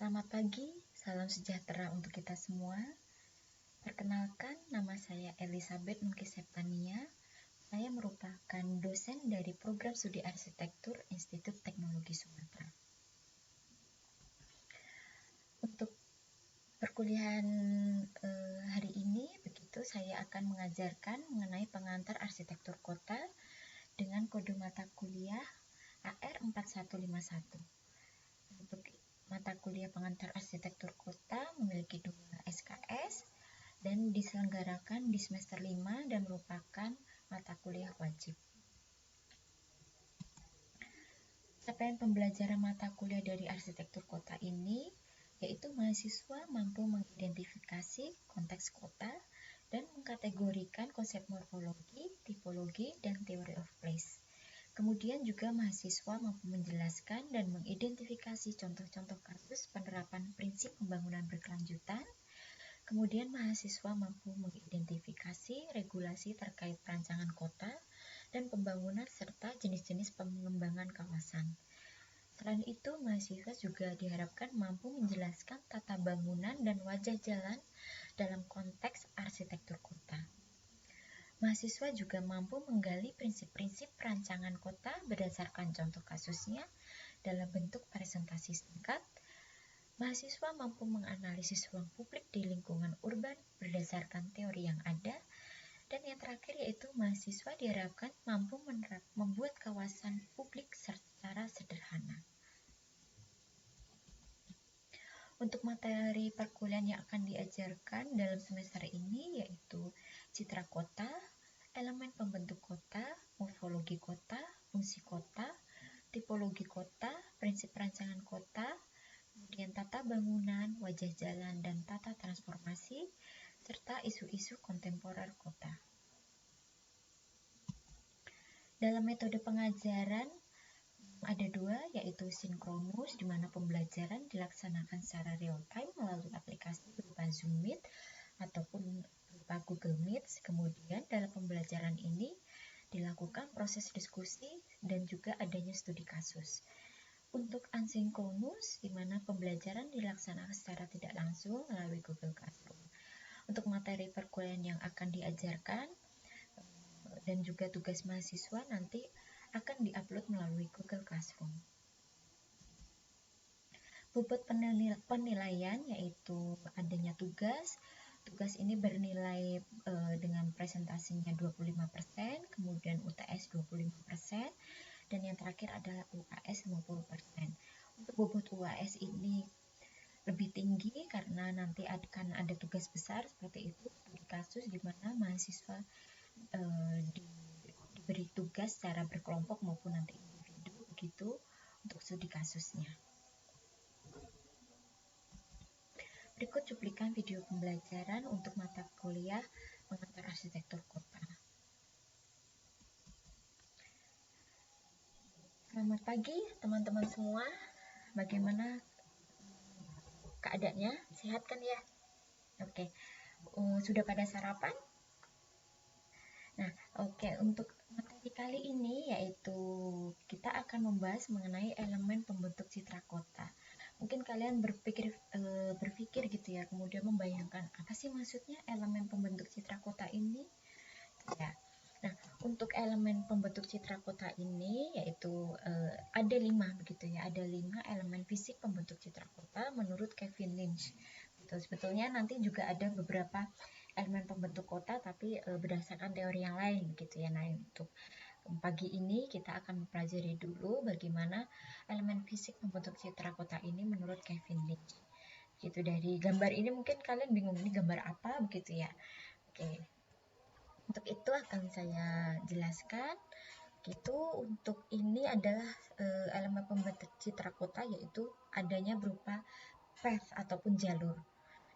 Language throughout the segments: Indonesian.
Selamat pagi, salam sejahtera untuk kita semua. Perkenalkan, nama saya Elizabeth Nuki Septania. Saya merupakan dosen dari Program Studi Arsitektur Institut Teknologi Sumatera. Untuk perkuliahan hari ini, saya akan mengajarkan mengenai pengantar arsitektur kota dengan kode mata kuliah AR4151. Untuk mata kuliah pengantar arsitektur kota memiliki 2 SKS dan diselenggarakan di semester 5 dan merupakan mata kuliah wajib. Capaian pembelajaran mata kuliah dari arsitektur kota ini yaitu mahasiswa mampu mengidentifikasi konteks kota dan mengkategorikan konsep morfologi, tipologi, dan theory of place. Kemudian juga mahasiswa mampu menjelaskan dan mengidentifikasi contoh-contoh kasus penerapan prinsip pembangunan berkelanjutan. Kemudian mahasiswa mampu mengidentifikasi regulasi terkait perancangan kota dan pembangunan serta jenis-jenis pengembangan kawasan. Selain itu, mahasiswa juga diharapkan mampu menjelaskan tata bangunan dan wajah jalan dalam konteks arsitektur kota. Mahasiswa juga mampu menggali prinsip-prinsip perancangan kota berdasarkan contoh kasusnya dalam bentuk presentasi singkat. Mahasiswa mampu menganalisis ruang publik di lingkungan urban berdasarkan teori yang ada. Dan yang terakhir yaitu mahasiswa diharapkan mampu membuat kawasan publik secara sederhana. Untuk materi perkuliahan yang akan diajarkan dalam semester ini yaitu citra kota, elemen pembentuk kota, morfologi kota, fungsi kota, tipologi kota, prinsip perancangan kota, kemudian tata bangunan, wajah jalan, dan tata transformasi, serta isu-isu kontemporer kota. Dalam metode pengajaran ada 2, yaitu sinkronus, di mana pembelajaran dilaksanakan secara real time melalui aplikasi berupa Zoom Meet ataupun berupa Google Meet. Kemudian dalam pembelajaran ini dilakukan proses diskusi dan juga adanya studi kasus. Untuk asinkronus, di mana pembelajaran dilaksanakan secara tidak langsung melalui Google Classroom. Untuk materi perkuliahan yang akan diajarkan dan juga tugas mahasiswa nanti akan diupload melalui Google Classroom. Bobot penilaian yaitu adanya tugas. Tugas ini bernilai dengan presentasinya 25%, kemudian UTS 25%, dan yang terakhir adalah UAS 50%. Untuk bobot UAS ini lebih tinggi karena nanti akan ada tugas besar seperti itu, studi kasus di mana mahasiswa diberi tugas secara berkelompok maupun nanti individu begitu untuk studi kasusnya. Berikut cuplikan video pembelajaran untuk mata kuliah pengantar arsitektur kota. Selamat pagi teman-teman semua. Bagaimana keadaannya? Sehat kan ya? Oke. Sudah pada sarapan? Nah, untuk materi kali ini yaitu kita akan membahas mengenai elemen pembentuk citra kota. Mungkin kalian berpikir gitu ya, kemudian membayangkan apa sih maksudnya elemen pembentuk citra kota ini? Ya. Nah, untuk elemen pembentuk citra kota ini yaitu ada 5 begitu ya, ada 5 elemen fisik pembentuk citra kota menurut Kevin Lynch. Gitu. Sebetulnya nanti juga ada beberapa elemen pembentuk kota tapi berdasarkan teori yang lain gitu ya. Nah, untuk pagi ini kita akan mempelajari dulu bagaimana elemen fisik pembentuk citra kota ini menurut Kevin Lynch. Gitu, dari gambar ini mungkin kalian bingung ini gambar apa begitu ya. Oke. Untuk itu akan saya jelaskan. Gitu, untuk ini adalah elemen pembentuk citra kota yaitu adanya berupa path ataupun jalur.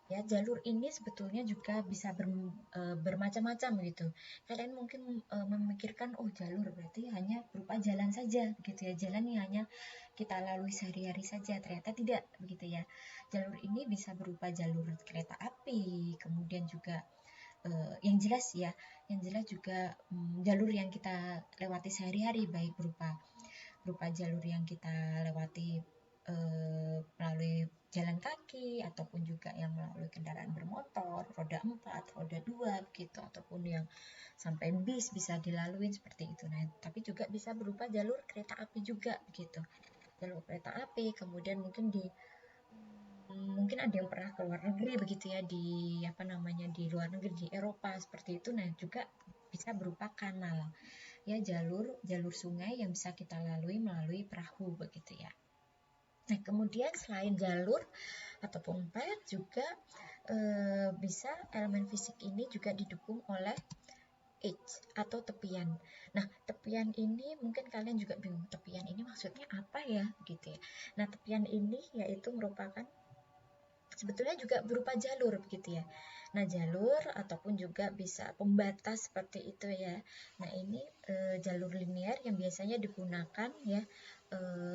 Ya, jalur ini sebetulnya juga bisa bermacam-macam gitu. Kalian mungkin memikirkan jalur berarti hanya berupa jalan saja begitu ya. Jalan yang hanya kita lalui sehari-hari saja. Ternyata tidak begitu ya. Jalur ini bisa berupa jalur kereta api, kemudian juga yang jelas ya, yang jelas juga jalur yang kita lewati sehari-hari, baik berupa jalur yang kita lewati melalui jalan kaki, ataupun juga yang melalui kendaraan bermotor, roda 4, roda 2 begitu, ataupun yang sampai bis bisa dilalui seperti itu. Nah, tapi juga bisa berupa jalur kereta api juga begitu. Jalur kereta api, kemudian mungkin ada yang pernah ke luar negeri begitu ya, di apa namanya, di luar negeri, di Eropa seperti itu. Nah, juga bisa berupa kanal ya, jalur sungai yang bisa kita lalui melalui perahu begitu ya. Nah, kemudian selain jalur ataupun pet juga bisa elemen fisik ini juga didukung oleh edge atau tepian. Nah, tepian ini mungkin kalian juga bingung, tepian ini maksudnya apa ya gitu ya. Nah, tepian ini yaitu merupakan sebetulnya juga berupa jalur begitu ya. Nah, jalur ataupun juga bisa pembatas seperti itu ya. Nah, ini jalur linear yang biasanya digunakan ya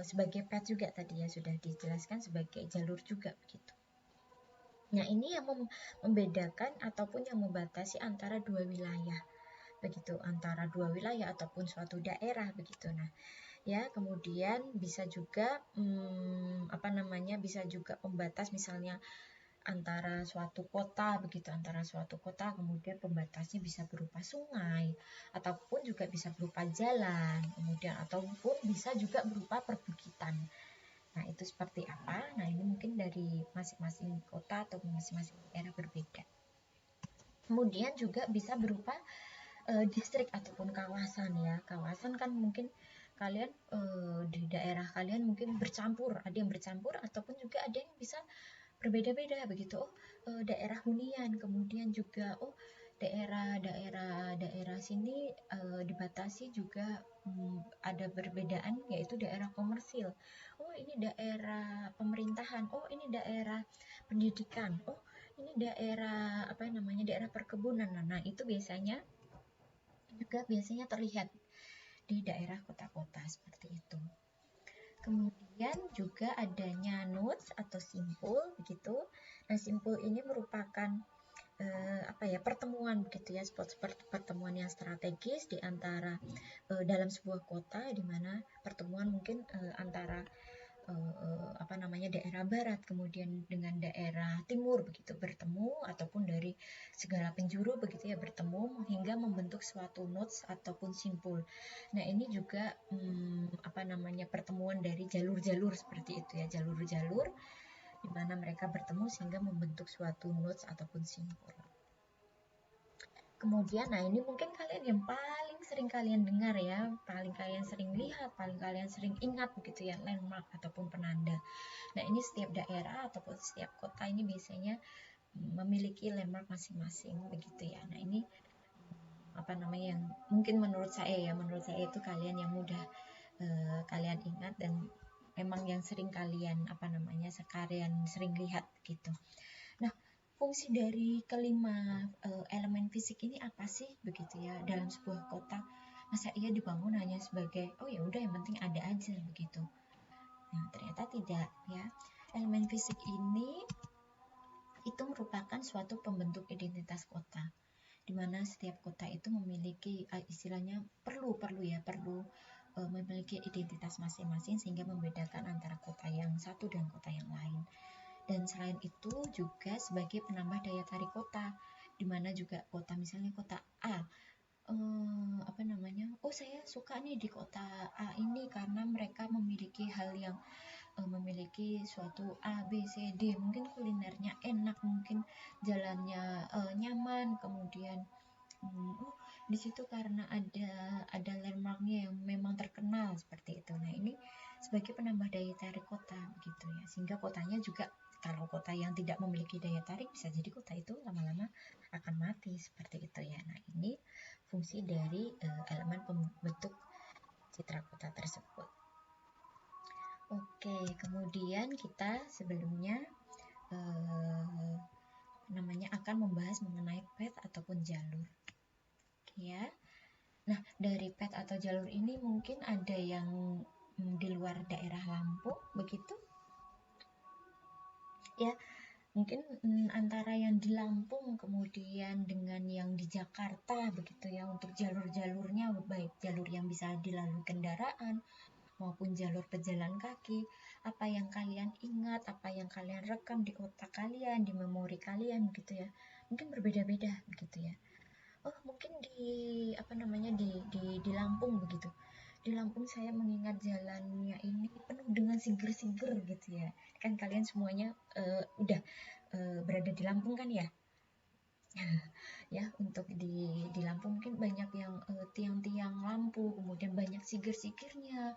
sebagai pet juga, tadi ya sudah dijelaskan sebagai jalur juga begitu. Nah, ini yang membedakan ataupun yang membatasi antara dua wilayah begitu, antara dua wilayah ataupun suatu daerah begitu. Nah, ya kemudian bisa juga apa namanya, bisa juga pembatas misalnya antara suatu kota begitu, antara suatu kota, kemudian pembatasnya bisa berupa sungai ataupun juga bisa berupa jalan, kemudian ataupun bisa juga berupa perbukitan. Nah, itu seperti apa? Nah, ini mungkin dari masing-masing kota atau masing-masing daerah berbeda. Kemudian juga bisa berupa distrik ataupun kawasan ya. Kawasan kan mungkin kalian di daerah kalian mungkin bercampur, ada yang bercampur ataupun juga ada yang bisa berbeda-beda begitu. Daerah hunian, kemudian juga daerah sini dibatasi juga ada perbedaan, yaitu daerah komersil. Ini daerah pemerintahan. Ini daerah pendidikan. Ini daerah apa namanya, daerah perkebunan. Nah, itu biasanya terlihat di daerah kota-kota seperti itu. Kemudian juga adanya nodes atau simpul begitu. Nah, simpul ini merupakan pertemuan begitu ya, spot pertemuan yang strategis di antara dalam sebuah kota, di mana pertemuan mungkin antara daerah barat kemudian dengan daerah timur begitu bertemu, ataupun dari segala penjuru begitu ya bertemu hingga membentuk suatu nodes ataupun simpul. Nah, ini juga pertemuan dari jalur-jalur seperti itu ya, jalur-jalur di mana mereka bertemu sehingga membentuk suatu nodes ataupun simpul. Kemudian, nah ini mungkin kalian yang paling sering kalian dengar ya, paling kalian sering lihat, paling kalian sering ingat begitu ya, landmark ataupun penanda. Nah, ini setiap daerah ataupun setiap kota ini biasanya memiliki landmark masing-masing begitu ya. Nah, ini yang mungkin menurut saya itu kalian yang mudah kalian ingat dan memang yang sering kalian sekalian sering lihat gitu. Nah, fungsi dari kelima elemen fisik ini apa sih begitu ya dalam sebuah kota? Masa ia dibangun hanya sebagai ya udah yang penting ada aja begitu? Nah, ternyata tidak ya. Elemen fisik ini itu merupakan suatu pembentuk identitas kota, di mana setiap kota itu memiliki istilahnya perlu memiliki identitas masing-masing sehingga membedakan antara kota yang satu dan kota yang lain. Dan selain itu juga sebagai penambah daya tarik kota, di mana juga kota misalnya kota A saya suka nih di kota A ini karena mereka memiliki hal yang memiliki suatu A, B, C, D, mungkin kulinernya enak, mungkin jalannya nyaman, kemudian di situ karena ada landmarknya yang memang terkenal seperti itu. Nah, ini sebagai penambah daya tarik kota begitu ya, sehingga kotanya juga, kalau kota yang tidak memiliki daya tarik bisa jadi kota itu lama-lama akan mati seperti itu ya. Nah, ini fungsi dari elemen pembentuk citra kota tersebut. Oke, kemudian kita sebelumnya akan membahas mengenai pet ataupun jalur. Oke ya. Nah, dari pet atau jalur ini mungkin ada yang di luar daerah Lampung begitu. Ya, mungkin antara yang di Lampung kemudian dengan yang di Jakarta begitu ya, untuk jalur-jalurnya baik jalur yang bisa dilalui kendaraan maupun jalur pejalan kaki, apa yang kalian ingat, apa yang kalian rekam di otak kalian, di memori kalian gitu ya, mungkin berbeda-beda begitu ya. Oh mungkin di Lampung begitu, di Lampung saya mengingat jalannya ini penuh dengan siger-siger gitu ya. Kan kalian semuanya udah berada di Lampung kan ya. Ya untuk di Lampung mungkin banyak yang tiang-tiang lampu, kemudian banyak siger-sigirnya,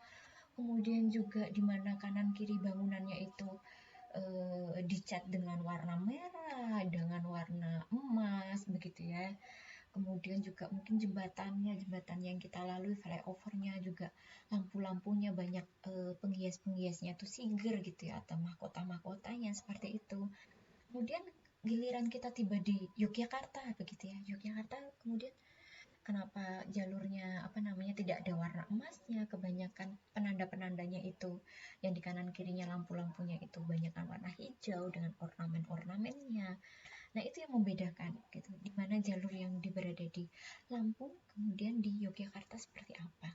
kemudian juga di mana kanan kiri bangunannya itu dicat dengan warna merah, dengan warna emas begitu ya. Kemudian juga mungkin jembatan yang kita lalui, flyovernya juga lampu-lampunya banyak, penghias-penghiasnya tuh siger gitu ya, atau mahkota-mahkotanya seperti itu. Kemudian giliran kita tiba di Yogyakarta begitu ya, Yogyakarta kemudian kenapa jalurnya tidak ada warna emasnya, kebanyakan penanda-penandanya itu yang di kanan kirinya lampu-lampunya itu banyak warna hijau dengan ornamen-ornamennya. Nah, itu yang membedakan gitu. Di mana jalur yang berada di Lampung, kemudian di Yogyakarta seperti apa.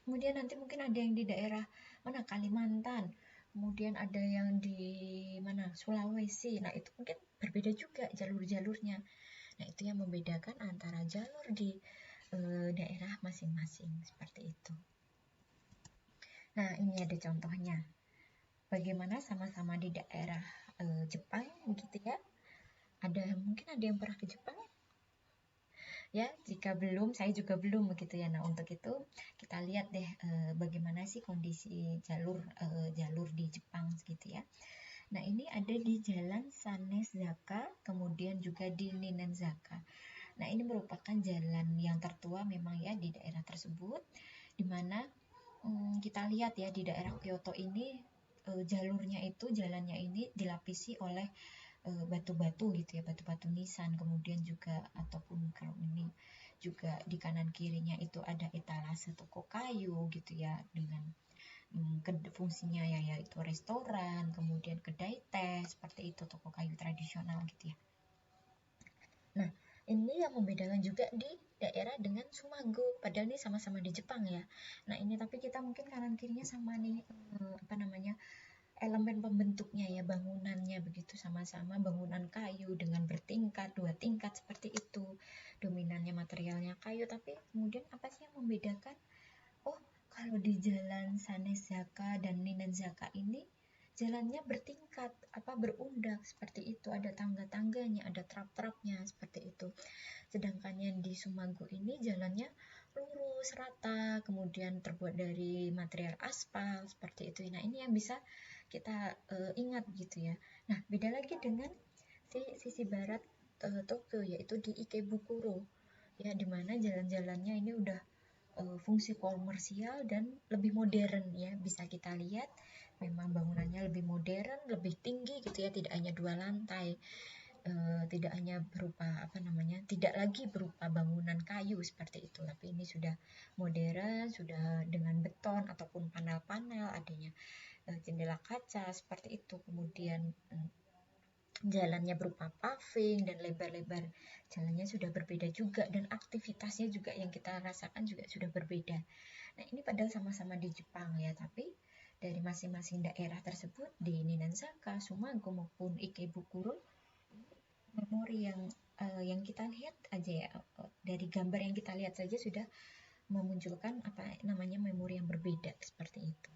Kemudian nanti mungkin ada yang di daerah mana Kalimantan, kemudian ada yang di mana Sulawesi. Nah, itu mungkin berbeda juga jalur-jalurnya. Nah, itu yang membedakan antara jalur di daerah masing-masing seperti itu. Nah, ini ada contohnya. Bagaimana sama-sama di daerah Jepang begitu ya. Mungkin ada yang pernah ke Jepang ya, jika belum saya juga belum begitu ya. Nah untuk itu kita lihat deh bagaimana sih kondisi jalur di Jepang gitu ya. Nah ini ada di Jalan Sanezaka, kemudian juga di Ninenzaka. Nah ini merupakan jalan yang tertua memang ya di daerah tersebut, dimana kita lihat ya di daerah Kyoto ini jalannya ini dilapisi oleh batu-batu gitu ya, batu-batu nisan, kemudian juga ataupun kalau ini juga di kanan kirinya itu ada etalase toko kayu gitu ya, dengan fungsinya ya yaitu restoran, kemudian kedai teh seperti itu, toko kayu tradisional gitu ya. Nah ini yang membedakan juga di daerah dengan Sumago, padahal ini sama-sama di Jepang ya. Nah ini tapi kita mungkin kanan kirinya sama nih, elemen pembentuknya ya, bangunannya begitu, sama-sama bangunan kayu dengan bertingkat, 2 tingkat seperti itu, dominannya materialnya kayu. Tapi kemudian apa sih yang membedakan? Oh kalau di jalan Sanezaka dan Ninenzaka ini jalannya bertingkat, berundak seperti itu, ada tangga-tangganya, ada trap-trapnya seperti itu. Sedangkan yang di Sumago ini jalannya lurus, rata, kemudian terbuat dari material aspal seperti itu. Nah ini yang bisa kita ingat gitu ya. Nah beda lagi dengan sisi barat Tokyo, yaitu di Ikebukuro ya, dimana jalan-jalannya ini udah fungsi komersial dan lebih modern ya. Bisa kita lihat memang bangunannya lebih modern, lebih tinggi gitu ya, tidak hanya 2 lantai, tidak hanya berupa tidak lagi berupa bangunan kayu seperti itu, tapi ini sudah modern, sudah dengan beton ataupun panel-panel, adanya jendela kaca seperti itu. Kemudian jalannya berupa paving dan lebar-lebar jalannya sudah berbeda juga, dan aktivitasnya juga yang kita rasakan juga sudah berbeda. Nah ini padahal sama-sama di Jepang ya, tapi dari masing-masing daerah tersebut di Ninenzaka, Sumago maupun Ikebukuro, memori yang kita lihat aja ya, dari gambar yang kita lihat saja sudah memunculkan memori yang berbeda seperti itu.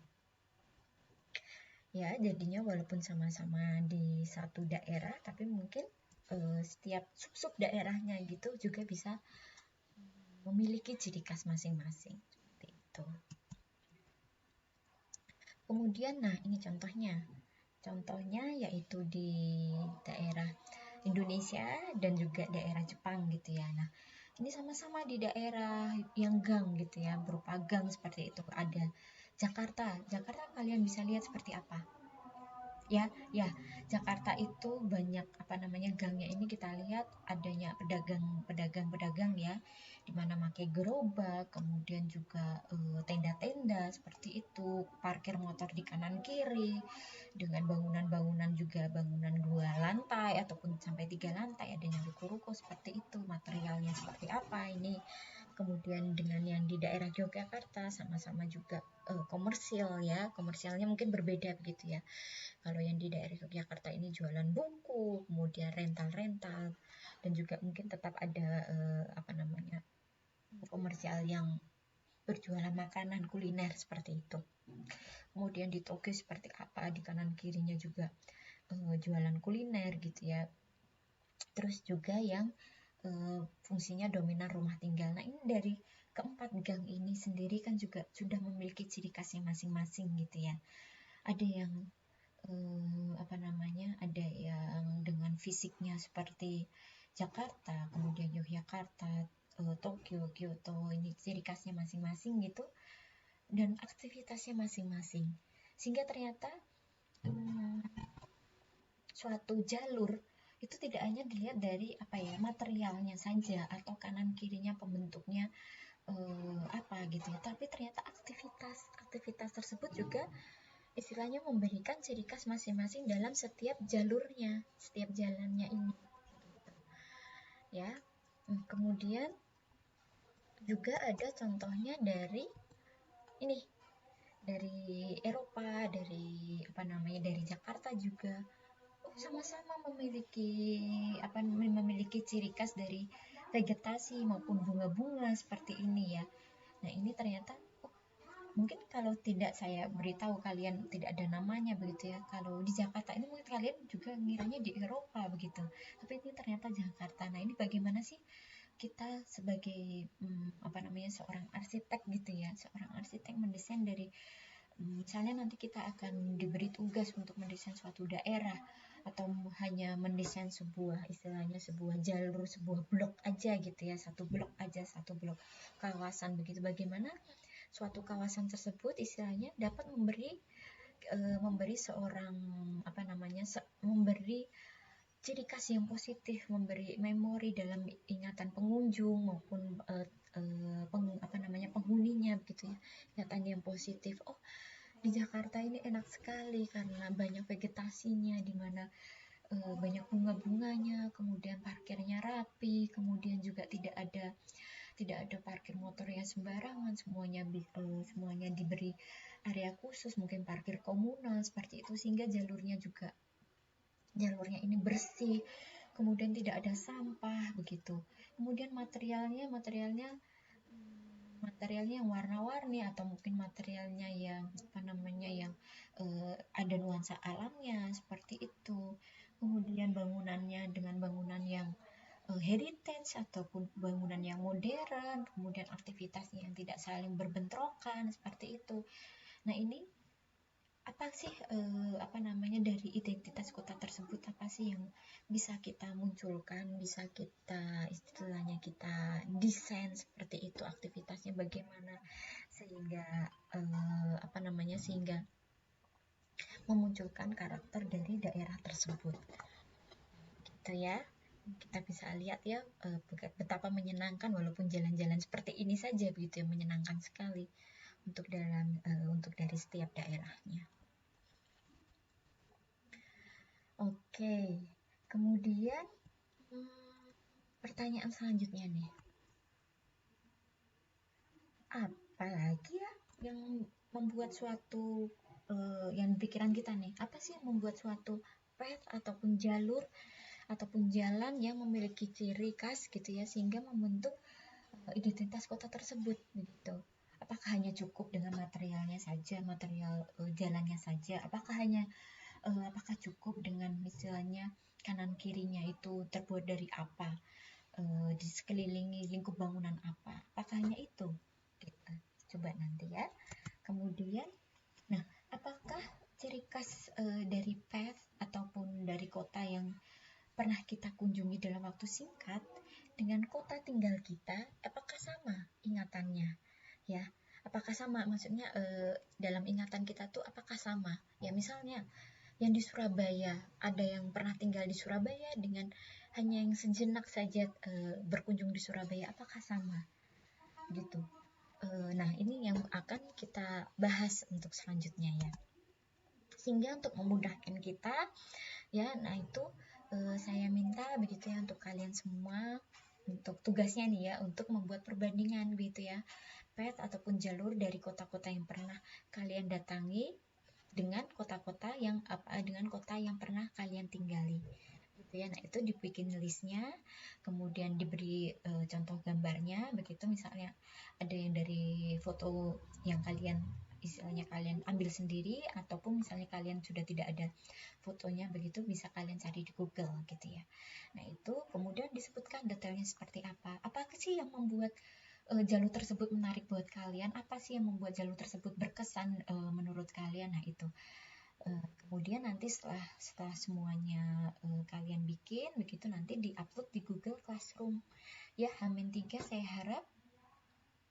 Ya, jadinya walaupun sama-sama di satu daerah, tapi mungkin setiap sub-sub daerahnya gitu juga bisa memiliki ciri khas masing-masing seperti itu. Kemudian, nah ini contohnya yaitu di daerah Indonesia dan juga daerah Jepang gitu ya. Nah ini sama-sama di daerah yang gang gitu ya, berupa gang seperti itu. Ada Jakarta kalian bisa lihat seperti apa ya. Jakarta itu banyak gangnya ini, kita lihat adanya pedagang ya, dimana pakai gerobak, kemudian juga tenda-tenda seperti itu, parkir motor di kanan kiri, dengan bangunan-bangunan juga bangunan 2 lantai ataupun sampai 3 lantai, adanya ruko-ruko seperti itu. Materialnya seperti apa ini, kemudian dengan yang di di daerah Yogyakarta sama-sama juga komersil ya, komersialnya mungkin berbeda begitu ya. Kalau yang di daerah Yogyakarta ini jualan buku, kemudian rental-rental, dan juga mungkin tetap ada komersial yang berjualan makanan kuliner seperti itu. Kemudian di Tokyo seperti apa, di kanan kirinya juga jualan kuliner gitu ya. Terus juga yang fungsinya dominan rumah tinggal. Nah, ini dari keempat gang ini sendiri kan juga sudah memiliki ciri khasnya masing-masing gitu ya. Ada yang ada yang dengan fisiknya seperti Jakarta, kemudian Yogyakarta, Tokyo, Kyoto, ini ciri khasnya masing-masing gitu, dan aktivitasnya masing-masing. Sehingga ternyata suatu jalur itu tidak hanya dilihat dari materialnya saja atau kanan kirinya pembentuknya gitu ya, tapi ternyata aktivitas tersebut juga istilahnya memberikan ciri khas masing-masing dalam setiap jalurnya, setiap jalannya ini ya. Kemudian juga ada contohnya dari Eropa, dari Jakarta juga sama-sama memiliki ciri khas dari vegetasi maupun bunga-bunga seperti ini ya. Nah, ini ternyata mungkin kalau tidak saya beritahu kalian, tidak ada namanya begitu ya. Kalau di Jakarta ini mungkin kalian juga ngiranya di Eropa begitu, tapi ini ternyata Jakarta. Nah, ini bagaimana sih kita sebagai seorang arsitek gitu ya, seorang arsitek mendesain dari misalnya nanti kita akan diberi tugas untuk mendesain suatu daerah atau hanya mendesain sebuah jalur, sebuah blok aja gitu ya, satu blok kawasan begitu. Bagaimana suatu kawasan tersebut istilahnya dapat memberi ciri khas yang positif, memberi memori dalam ingatan pengunjung maupun penghuninya begitu ya, ingatan yang positif. Oh, di Jakarta ini enak sekali karena banyak vegetasinya, di mana banyak bunga-bunganya, kemudian parkirnya rapi, kemudian juga tidak ada parkir motor yang sembarangan, semuanya diberi area khusus, mungkin parkir komunal seperti itu, sehingga jalurnya ini bersih, kemudian tidak ada sampah begitu. Kemudian materialnya yang warna-warni, atau mungkin materialnya yang ada nuansa alamnya seperti itu. Kemudian bangunannya dengan bangunan yang heritage ataupun bangunan yang modern, kemudian aktivitasnya yang tidak saling berbentrokan seperti itu. Nah, ini apa sih dari identitas kota tersebut, apa sih yang bisa kita munculkan, bisa kita istilahnya kita desain seperti itu, aktivitasnya bagaimana sehingga sehingga memunculkan karakter dari daerah tersebut gitu ya. Kita bisa lihat ya betapa menyenangkan, walaupun jalan-jalan seperti ini saja begitu ya, menyenangkan sekali untuk dari setiap daerahnya. Oke, kemudian pertanyaan selanjutnya nih, apa lagi ya yang membuat suatu yang pikiran kita nih, apa sih yang membuat suatu path ataupun jalur ataupun jalan yang memiliki ciri khas gitu ya, sehingga membentuk identitas kota tersebut begitu. Apakah hanya cukup dengan materialnya saja, material jalannya saja? Apakah cukup dengan misalnya kanan kirinya itu terbuat dari apa? Di sekelilingi lingkup bangunan apa? Apakah hanya itu? Kita coba nanti ya. Kemudian, nah, apakah ciri khas dari path ataupun dari kota yang pernah kita kunjungi dalam waktu singkat dengan kota tinggal kita, apakah sama ingatannya ya? Apakah sama, maksudnya dalam ingatan kita tuh apakah sama ya? Misalnya yang di Surabaya, ada yang pernah tinggal di Surabaya dengan hanya yang sejenak saja berkunjung di Surabaya, apakah sama gitu? Nah, ini yang akan kita bahas untuk selanjutnya ya, sehingga untuk memudahkan kita ya. Nah, itu saya minta begitu ya untuk kalian semua untuk tugasnya nih ya, untuk membuat perbandingan gitu ya, path ataupun jalur dari kota-kota yang pernah kalian datangi dengan kota-kota yang dengan kota yang pernah kalian tinggali gitu ya. Nah, itu dibikin listnya, kemudian diberi contoh gambarnya begitu, misalnya ada yang dari foto yang kalian istilahnya kalian ambil sendiri, ataupun misalnya kalian sudah tidak ada fotonya begitu, bisa kalian cari di Google gitu ya. Nah, itu kemudian disebutkan detailnya seperti apa sih yang membuat jalur tersebut menarik buat kalian, apa sih yang membuat jalur tersebut berkesan menurut kalian. Nah, itu kemudian nanti setelah semuanya kalian bikin begitu, nanti diupload di Google Classroom ya. H-3 saya harap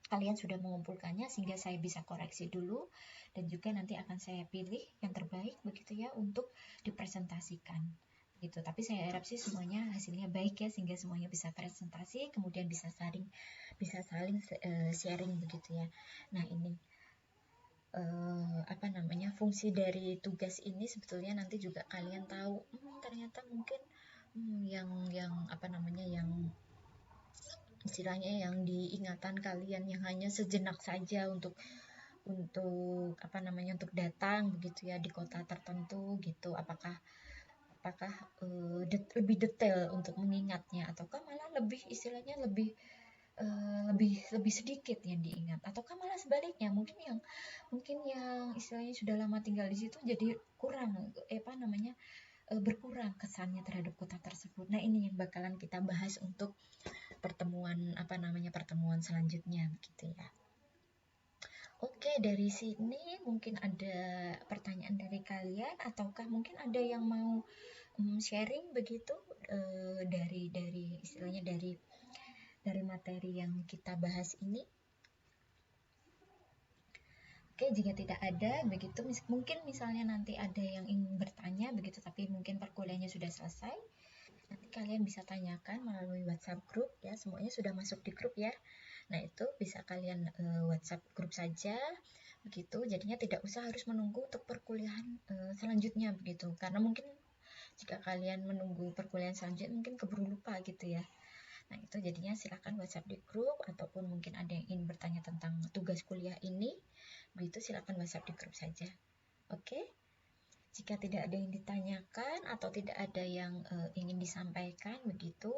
kalian sudah mengumpulkannya sehingga saya bisa koreksi dulu, dan juga nanti akan saya pilih yang terbaik begitu ya untuk dipresentasikan gitu. Tapi saya harap sih semuanya hasilnya baik ya, sehingga semuanya bisa presentasi, kemudian bisa saling sharing begitu ya. Nah, ini fungsi dari tugas ini sebetulnya nanti juga kalian tahu, ternyata mungkin yang istilahnya yang diingatan kalian yang hanya sejenak saja untuk datang begitu ya di kota tertentu gitu, apakah apakah lebih detail untuk mengingatnya, ataukah malah lebih istilahnya lebih sedikit yang diingat, ataukah malah sebaliknya, mungkin yang istilahnya sudah lama tinggal di situ jadi kurang berkurang kesannya terhadap kota tersebut. Nah, ini yang bakalan kita bahas untuk pertemuan selanjutnya gitu ya. Oke, dari sini mungkin ada pertanyaan dari kalian, ataukah mungkin ada yang mau sharing begitu dari istilahnya dari materi yang kita bahas ini. Oke, jika tidak ada begitu, mungkin misalnya nanti ada yang ingin bertanya begitu, tapi mungkin perkuliahannya sudah selesai, nanti kalian bisa tanyakan melalui WhatsApp grup ya, semuanya sudah masuk di grup ya. Nah, itu bisa kalian WhatsApp grup saja begitu, jadinya tidak usah harus menunggu untuk perkuliahan selanjutnya begitu, karena mungkin jika kalian menunggu perkuliahan selanjutnya mungkin keburu lupa gitu ya. Nah, itu jadinya silakan WhatsApp di grup, ataupun mungkin ada yang ingin bertanya tentang tugas kuliah ini begitu, silakan WhatsApp di grup saja. Oke, jika tidak ada yang ditanyakan atau tidak ada yang ingin disampaikan begitu,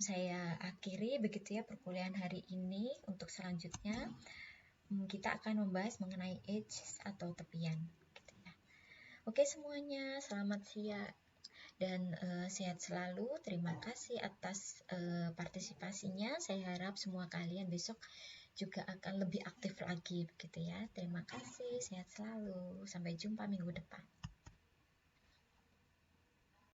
saya akhiri begitu ya perkuliahan hari ini. Untuk selanjutnya kita akan membahas mengenai edge atau tepian gitu ya. Oke semuanya, selamat siang dan sehat selalu. Terima kasih atas partisipasinya. Saya harap semua kalian besok juga akan lebih aktif lagi begitu ya. Terima kasih, sehat selalu. Sampai jumpa minggu depan.